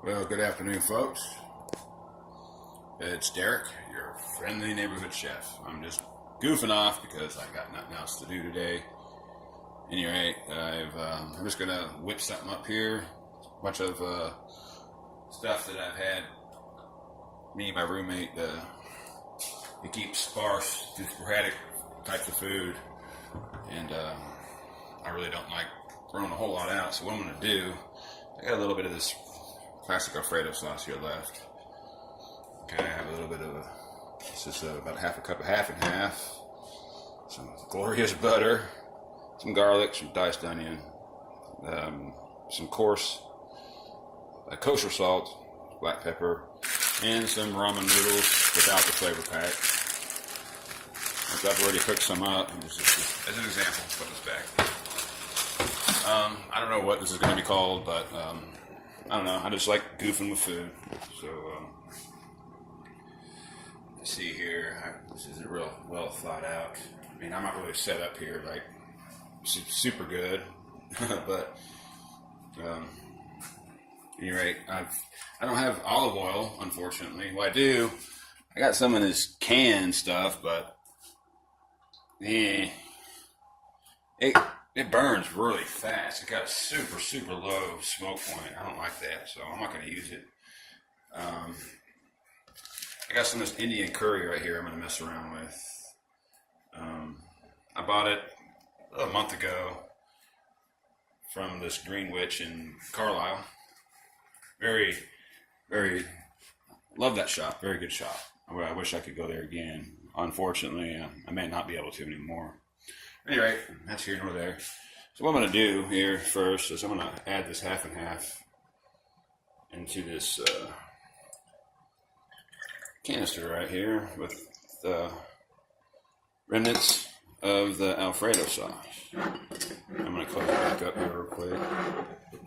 Well, good afternoon, folks. It's Derek, your friendly neighborhood chef. I'm just goofing off because I got nothing else to do today. Anyway, I'm just gonna whip something up here. A bunch of stuff that I've had. Me and my roommate, we keep sparse, sporadic types of food, and I really don't like throwing a whole lot out. So what I'm gonna do, I got a little bit of this classic Alfredo sauce here left. Okay, I have a little bit of this is about half a cup of half and half. Some glorious butter, some garlic, some diced onion, some coarse kosher salt, black pepper, and some ramen noodles without the flavor pack. I've already cooked some up. Just as an example, put this back. I don't know what this is going to be called, but I don't know. I just like goofing with food. So let's see here. This isn't real well thought out. I mean, I'm not really set up here like super good, but at any rate, I don't have olive oil, unfortunately. Well, I do. I got some of this canned stuff, but it burns really fast. It got a super low smoke point. I don't like that, so I'm not going to use it. I got some of this Indian curry right here I'm going to mess around with. I bought it a month ago from this Green Witch in Carlisle. Very love that shop. Very good shop. I wish I could go there again. Unfortunately, I may not be able to anymore. Anyway, that's here nor there. So what I'm going to do here first is I'm going to add this half and half into this canister right here with the remnants of the Alfredo sauce. I'm going to close it back up here real quick.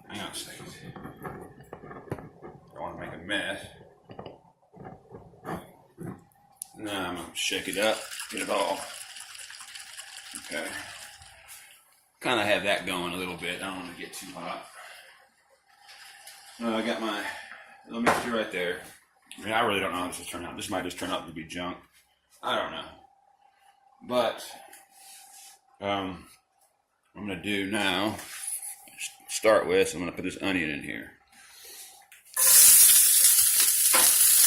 Hang on a second. Don't want to make a mess. Now I'm going to shake it up, get it all. Okay. Kind of have that going a little bit. I don't want to get too hot. I got my little mixture right there. I mean, I really don't know how this will turn out. This might just turn out to be junk. I don't know. But what I'm going to do now, start with, I'm going to put this onion in here.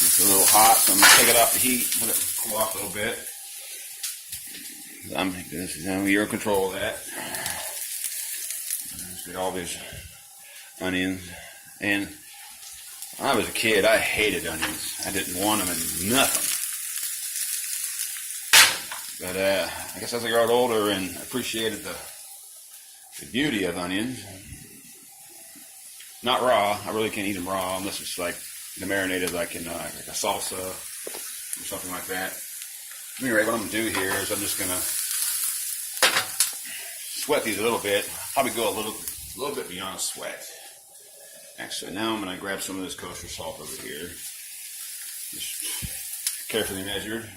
It's a little hot, so I'm going to take it off the heat, let it cool off a little bit. You're in control of that. See all these onions. And when I was a kid, I hated onions. I didn't want them in nothing. But I guess as I got older and appreciated the beauty of onions, not raw. I really can't eat them raw unless it's like the marinated, like in like a salsa or something like that. Anyway, what I'm going to do here is I'm just going to sweat these a little bit. Probably go a little bit beyond sweat. Actually, now I'm going to grab some of this kosher salt over here. Just carefully measured.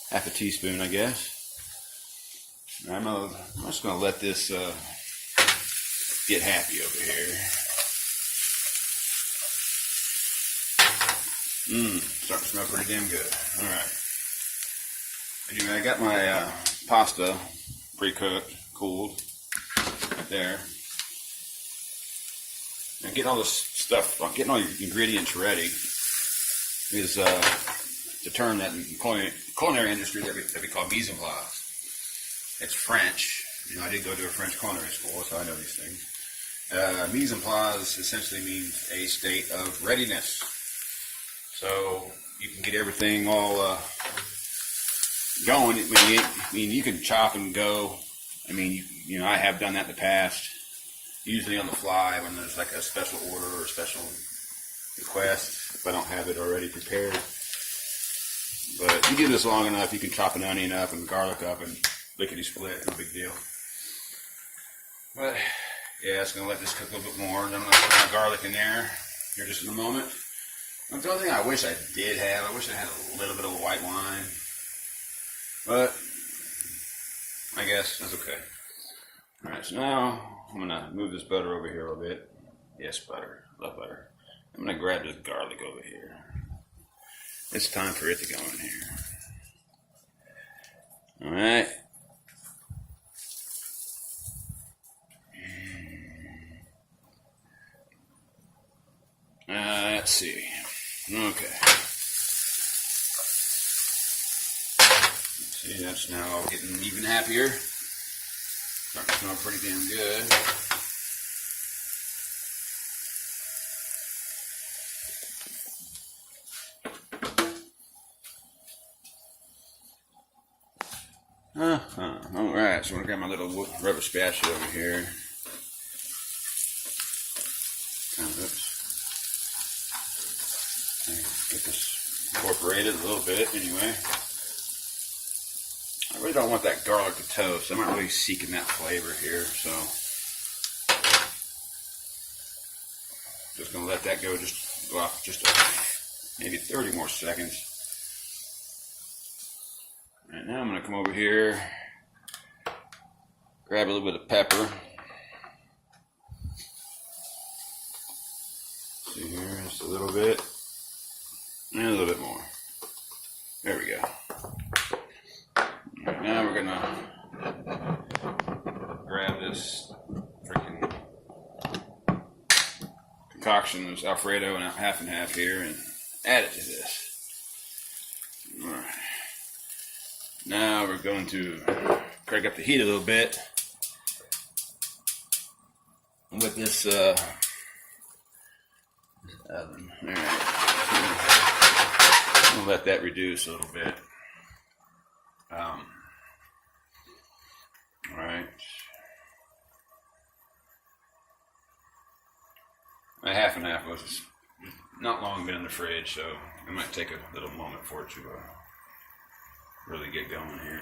Half a teaspoon, I guess. I'm just going to let this get happy over here. Starting to smell pretty damn good. Alright. Anyway, I got my pasta pre-cooked, cooled, right there. Now getting all this stuff, getting all your ingredients ready is the term that in culinary industry that we call mise en place. It's French. I did go to a French culinary school, so I know these things. Mise en place essentially means a state of readiness. So you can get everything all going. You can chop and go. I mean, I have done that in the past. Usually on the fly when there's like a special order or a special request, if I don't have it already prepared. But you do this long enough, you can chop an onion up and garlic up and lickety split. No big deal. But yeah, it's gonna let this cook a little bit more, and I'm gonna put my garlic in there here just in a moment. The only thing I wish I did have, I wish I had a little bit of white wine. But I guess that's okay. Alright, so now I'm going to move this butter over here a little bit. Yes, butter. Love butter. I'm going to grab this garlic over here. It's time for it to go in here. All right. Let's see. Okay. See, that's now all getting even happier. Starting to smell pretty damn good. Alright, so I'm going to grab my little rubber spatula over here. Oops. Get this incorporated a little bit anyway. I really don't want that garlic to toast. I'm not really seeking that flavor here, so just going to let that go off just maybe 30 more seconds. Right now I'm going to come over here, grab a little bit of pepper. See here, just a little bit, and a little bit more. There we go. Right now we're going to grab this freaking concoction, this Alfredo and half here, and add it to this. All right. Now we're going to crank up the heat a little bit with this oven. All right. I'm going to let that reduce a little bit. All right. My half and half was not long been in the fridge, so it might take a little moment for it to really get going here.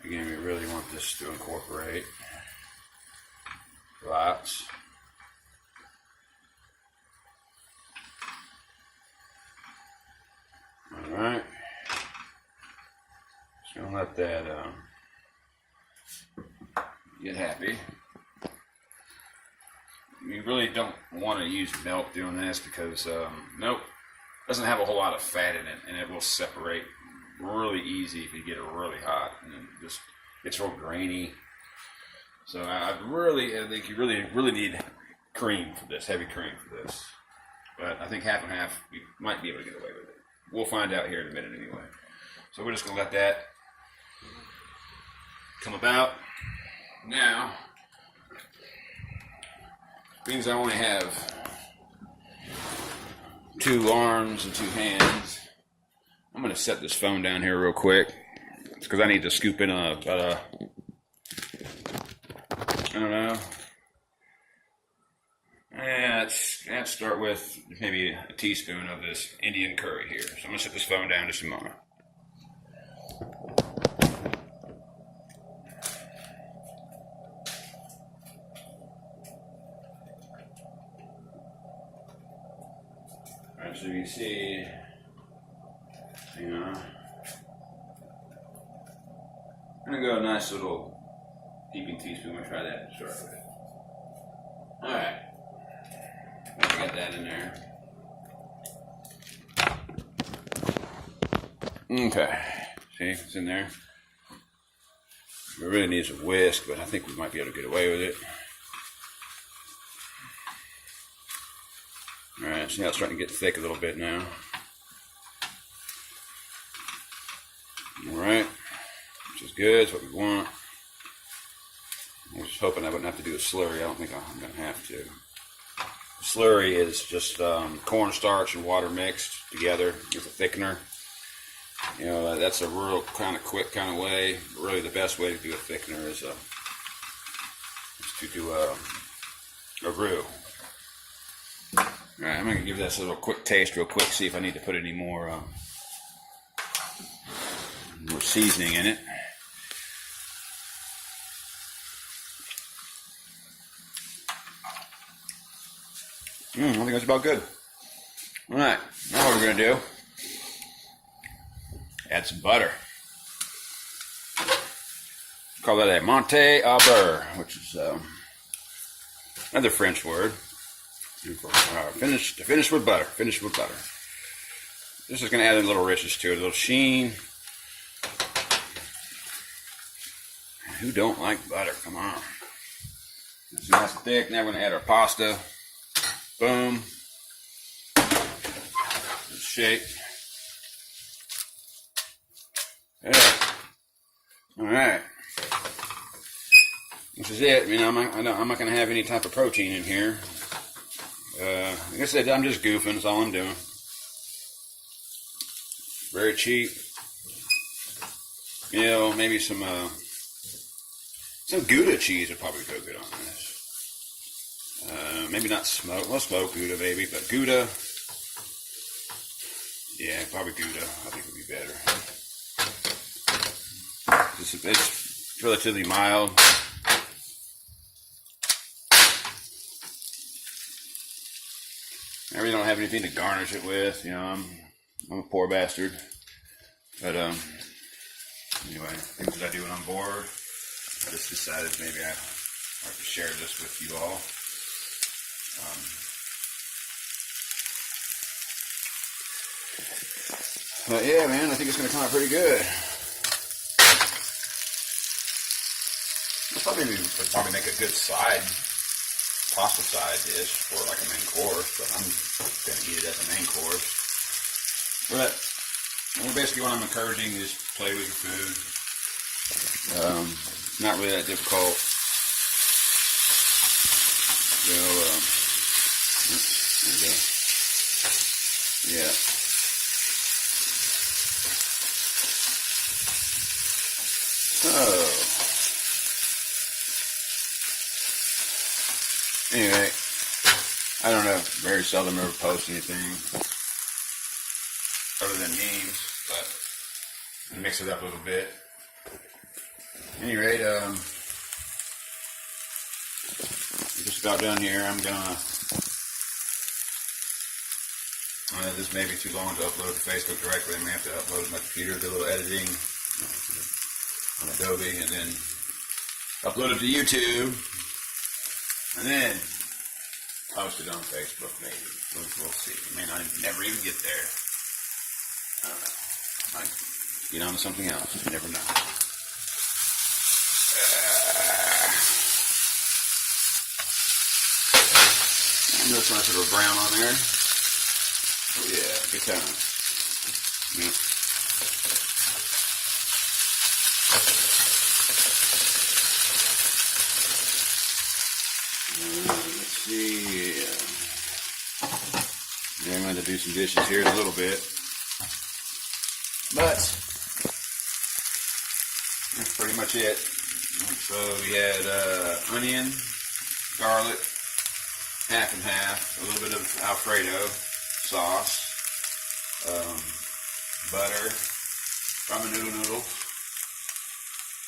Again, we really want this to incorporate lots. All right. Just gonna let that get happy. You really don't want to use milk doing this because milk doesn't have a whole lot of fat in it, and it will separate really easy if you get it really hot, and it just gets real grainy. So I think you really need cream for this, heavy cream for this. But I think half and half, you might be able to get away with it. We'll find out here in a minute anyway. So we're just going to let that come about. Now, means I only have 2 arms and 2 hands. I'm going to set this phone down here real quick. It's because I need to scoop in I don't know. Let's start with maybe a teaspoon of this Indian curry here. So I'm going to set this phone down just a moment. Alright, so you can see, hang on. I'm going to go a nice little heaping teaspoon. We'll try that to start with. Alright. Get that in there. Okay. See, it's in there. It really needs a whisk, but I think we might be able to get away with it. Alright, so now it's starting to get thick a little bit now. Alright. Which is good, it's what we want. I was just hoping I wouldn't have to do a slurry. I don't think I'm going to have to. Slurry is just cornstarch and water mixed together with a thickener. You know, that's a real kind of quick kind of way. Really, the best way to do a thickener is to do a roux. All right, I'm going to give this a little quick taste real quick, see if I need to put any more seasoning in it. I think that's about good. All right, now what we're going to do, add some butter. call that a Monte au beurre, which is another French word. Finish with butter. Finish with butter. This is going to add a little richness to it, a little sheen. Who don't like butter? Come on. It's nice and thick. Now we're going to add our pasta. Boom. Shake. Yeah. All right. This is it. I'm not going to have any type of protein in here. Like I said, I'm just goofing. That's all I'm doing. Very cheap. Maybe some Gouda cheese would probably go good on this. Maybe not smoke. Well, smoked Gouda maybe, but Gouda. Yeah, probably Gouda. I think would be better. It's relatively mild. I really don't have anything to garnish it with. I'm a poor bastard. But anyway, things that I do when I'm bored. I just decided maybe I have to share this with you all. But yeah, man, I think it's going to come out pretty good. Would probably make a good pasta side dish for like a main course, but I'm going to eat it as a main course. But basically what I'm encouraging is play with your food. Not really that difficult. Yeah. So, anyway, I don't know. Very seldom ever post anything other than memes, but I mix it up a little bit. At any rate, just about done here. I'm gonna. This may be too long to upload to Facebook directly. I may have to upload it to my computer, do a little editing on Adobe, and then upload it to YouTube, and then post it on Facebook. Maybe we'll see. I may not never even get there. I don't know. Might get on to something else. You never know. And there's a nice little brown on there. Oh yeah, good time. Yeah. Let's see. Yeah, I'm going to do some dishes here in a little bit. But that's pretty much it. So we had onion, garlic, half and half, a little bit of Alfredo sauce, butter, ramen noodles.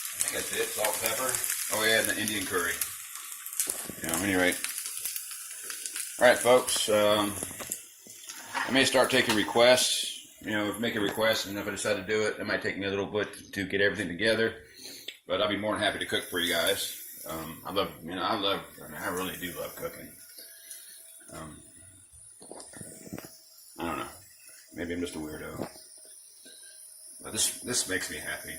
I think that's it. Salt, pepper. Oh yeah, and the Indian curry. Anyway. Alright folks, I may start taking requests. Make a request, and if I decide to do it, it might take me a little bit to get everything together. But I'll be more than happy to cook for you guys. I really do love cooking. I don't know. Maybe I'm just a weirdo. But this makes me happy.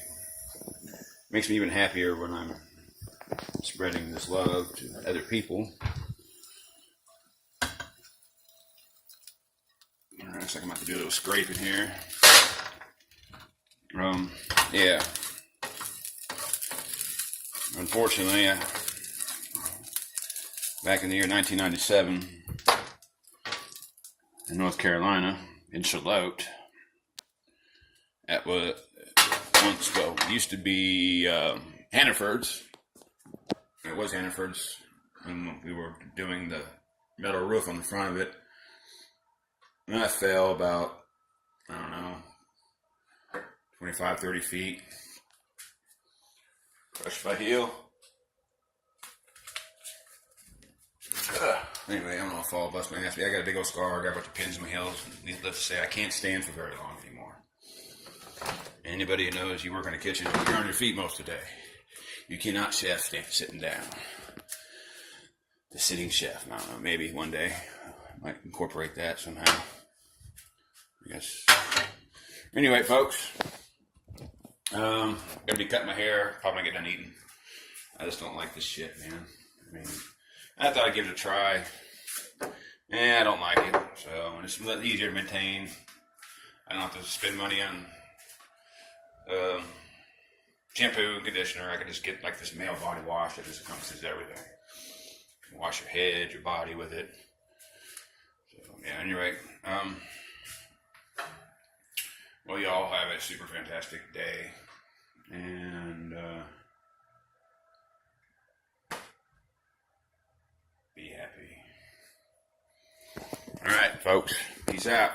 Makes me even happier when I'm spreading this love to other people. Alright, looks like I'm about to do a little scraping here. Yeah. Unfortunately, back in the year 1997, in North Carolina, in Charlotte, at what used to be Hannaford's. It was Hannaford's, and we were doing the metal roof on the front of it. And I fell about, 25, 30 feet. Crushed my heel. Anyway, I'm gonna fall, bust my ass. I got a big old scar. I got a bunch of pins in my heels. Needless to say, I can't stand for very long anymore. Anybody who knows you work in a kitchen, you're on your feet most of the day. You cannot chef sitting down. The sitting chef. I don't know. Maybe one day I might incorporate that somehow. I guess. Anyway, folks. Gonna be cutting my hair. Probably get done eating. I just don't like this shit, man. I mean, I thought I'd give it a try. I don't like it. So it's a little easier to maintain. I don't have to spend money on shampoo and conditioner. I can just get like this male body wash that just encompasses everything. You can wash your head, your body with it. So yeah, anyway. Well, y'all have a super fantastic day. And be happy. All right, folks. Peace out.